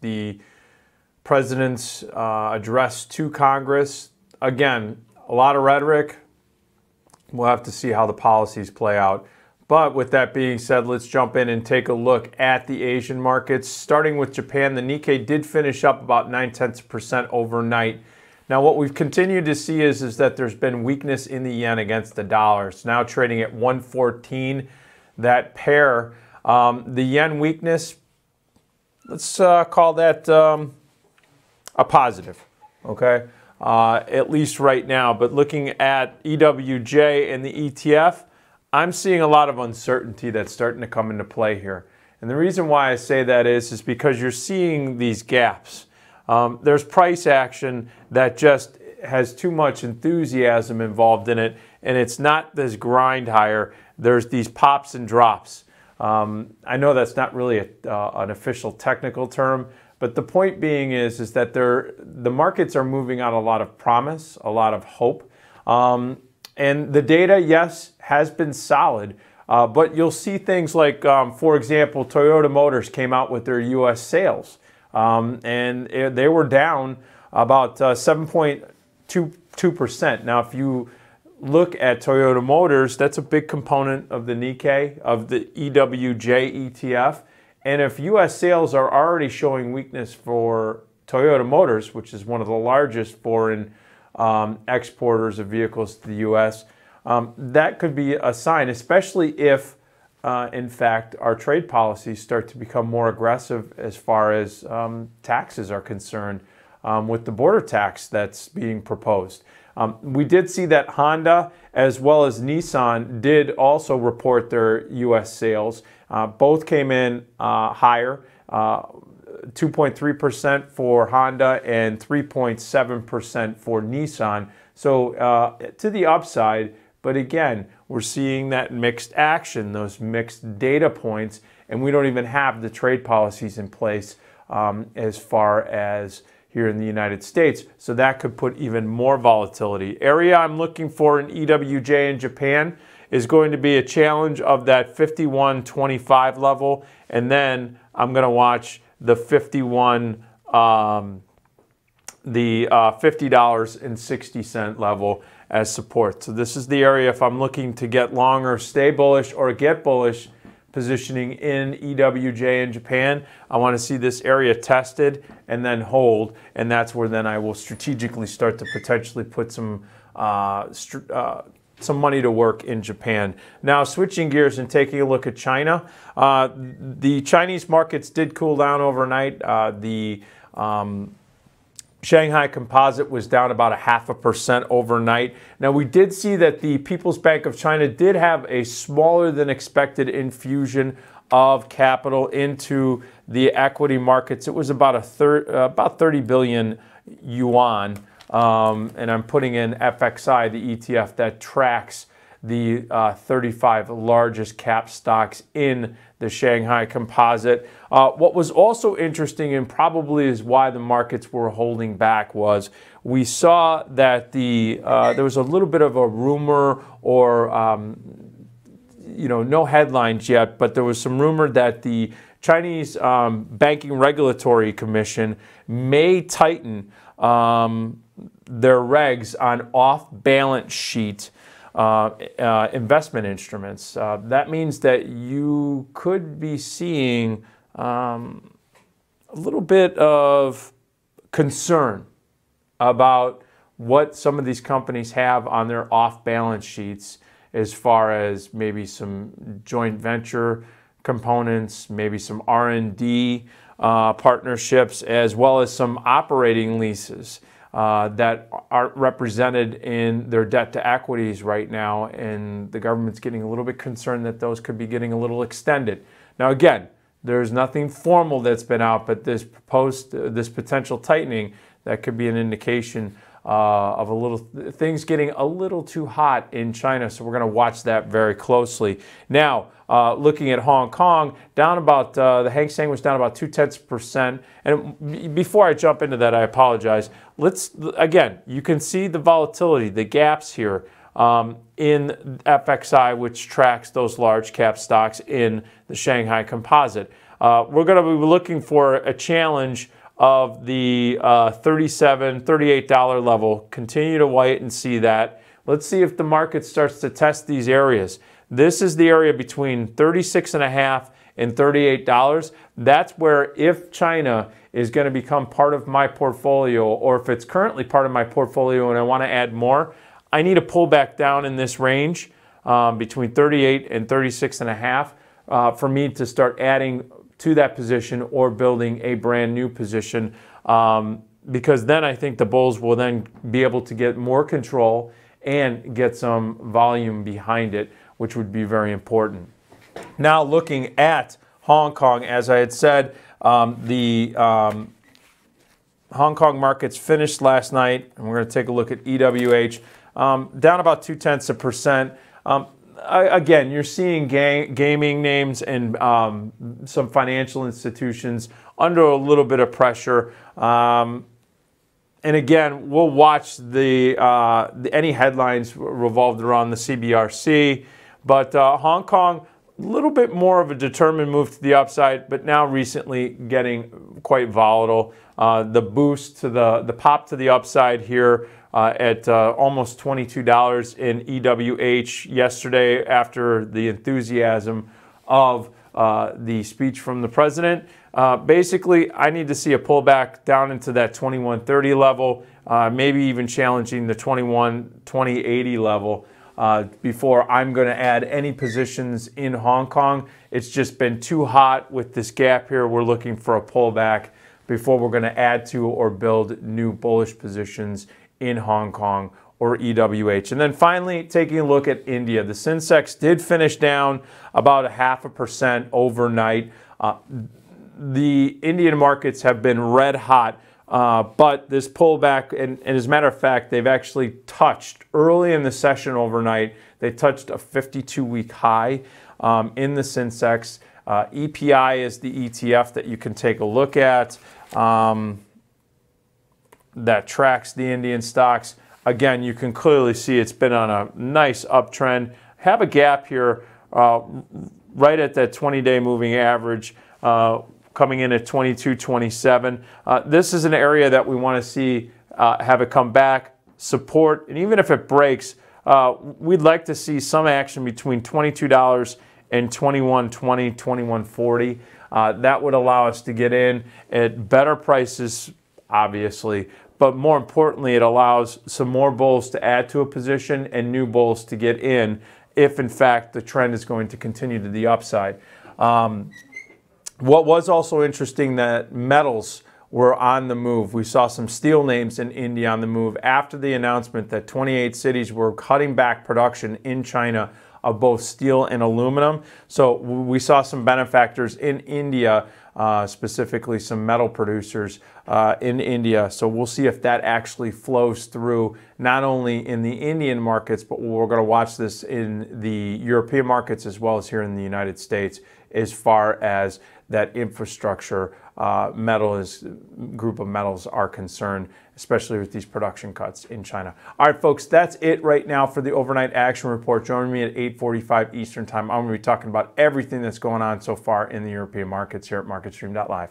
the president's address to Congress. Again, a lot of rhetoric. We'll have to see how the policies play out. But with that being said, let's jump in and take a look at the Asian markets. Starting with Japan, the Nikkei did finish up about 0.9% overnight. Now, what we've continued to see is that there's been weakness in the yen against the dollar. It's now trading at 114. That pair, the yen weakness, let's call that a positive, okay? At least right now. But looking at EWJ and the ETF, I'm seeing a lot of uncertainty that's starting to come into play here. And the reason why I say that is because you're seeing these gaps. There's price action that just has too much enthusiasm involved in it, and it's not this grind higher. There's these pops and drops. I know that's not really an official technical term, but the point being is that the markets are moving on a lot of promise, a lot of hope. And the data, yes, has been solid, but you'll see things like, for example, Toyota Motors came out with their U.S. sales, and they were down about 7.22%. Now, if you look at Toyota Motors, that's a big component of the Nikkei, of the EWJ ETF. And if U.S. sales are already showing weakness for Toyota Motors, which is one of the largest foreign exporters of vehicles to the U.S., that could be a sign, especially if, in fact, our trade policies start to become more aggressive as far as taxes are concerned, with the border tax that's being proposed. We did see that Honda as well as Nissan did also report their U.S. sales. Both came in higher, 2.3% for Honda and 3.7% for Nissan. So to the upside, but again, we're seeing that mixed action, those mixed data points, and we don't even have the trade policies in place as far as here in the United States. So that could put even more volatility. Area I'm looking for in EWJ in Japan is going to be a challenge of that 51.25 level, and then I'm going to watch the $50.60 level as support. So this is the area if I'm looking to get long or stay bullish or get bullish positioning in EWJ in Japan. I want to see this area tested and then hold, and that's where then I will strategically start to potentially put some money to work in Japan. Now, switching gears and taking a look at China, the Chinese markets did cool down overnight. The Shanghai Composite was down about 0.5% overnight. Now, we did see that the People's Bank of China did have a smaller than expected infusion of capital into the equity markets. It was about 30 billion yuan. And I'm putting in FXI, the ETF that tracks the 35 largest cap stocks in the Shanghai Composite. What was also interesting, and probably is why the markets were holding back, was we saw that there was a little bit of a rumor, or no headlines yet, but there was some rumor that the Chinese Banking Regulatory Commission may tighten their regs on off-balance sheet investment instruments. That means that you could be seeing a little bit of concern about what some of these companies have on their off-balance sheets, as far as maybe some joint venture components, maybe some R&D partnerships, as well as some operating leases that aren't represented in their debt to equities right now, and the government's getting a little bit concerned that those could be getting a little extended. Now, again, there's nothing formal that's been out, but this potential tightening, that could be an indication of things getting a little too hot in China. So we're going to watch that very closely. Now, looking at Hong Kong, down about the Hang Seng was down about 0.2%. And before I jump into that, I apologize. Again, you can see the volatility, the gaps here in FXI, which tracks those large cap stocks in the Shanghai Composite. we're going to be looking for a challenge of the $37, $38 level. Continue to wait and see that. Let's see if the market starts to test these areas. This is the area between $36.50 and $38. That's where, if China is going to become part of my portfolio, or if it's currently part of my portfolio and I want to add more, I need to pull back down in this range between 38 and 36.5 for me to start adding to that position or building a brand new position, because then I think the bulls will then be able to get more control and get some volume behind it, which would be very important. Now looking at Hong Kong, as I had said, the Hong Kong markets finished last night, and we're going to take a look at EWH, down about 0.2%. Again, you're seeing gaming names and some financial institutions under a little bit of pressure. And again, we'll watch any headlines revolved around the CBRC. But Hong Kong, a little bit more of a determined move to the upside, but now recently getting quite volatile. The boost to the pop to the upside here at almost $22 in EWH yesterday after the enthusiasm of the speech from the president. Basically, I need to see a pullback down into that 2130 level, maybe even challenging the 2080 level before I'm going to add any positions in Hong Kong. It's just been too hot with this gap here. We're looking for a pullback before we're going to add to or build new bullish positions in Hong Kong or EWH. And then finally, taking a look at India. The Sensex did finish down about 0.5% overnight. The Indian markets have been red hot, but this pullback, and as a matter of fact, they've actually touched early in the session overnight, they touched a 52-week high in the Sensex. EPI is the ETF that you can take a look at that tracks the Indian stocks. Again, you can clearly see it's been on a nice uptrend. Have a gap here right at that 20-day moving average, coming in at 22.27. This is an area that we want to see have it come back, support, and even if it breaks, we'd like to see some action between $22 and $21.20, $21.40. That would allow us to get in at better prices, obviously, but more importantly, it allows some more bulls to add to a position and new bulls to get in if, in fact, the trend is going to continue to the upside. What was also interesting, that metals were on the move. We saw some steel names in India on the move after the announcement that 28 cities were cutting back production in China of both steel and aluminum. So we saw some benefactors in India, specifically some metal producers in India. So we'll see if that actually flows through, not only in the Indian markets, but we're going to watch this in the European markets as well as here in the United States, as far as that infrastructure group of metals are concerned, especially with these production cuts in China. All right, folks, that's it right now for the overnight action report. Join me at 8:45 Eastern time. I'm going to be talking about everything that's going on so far in the European markets here at MarketStream.live.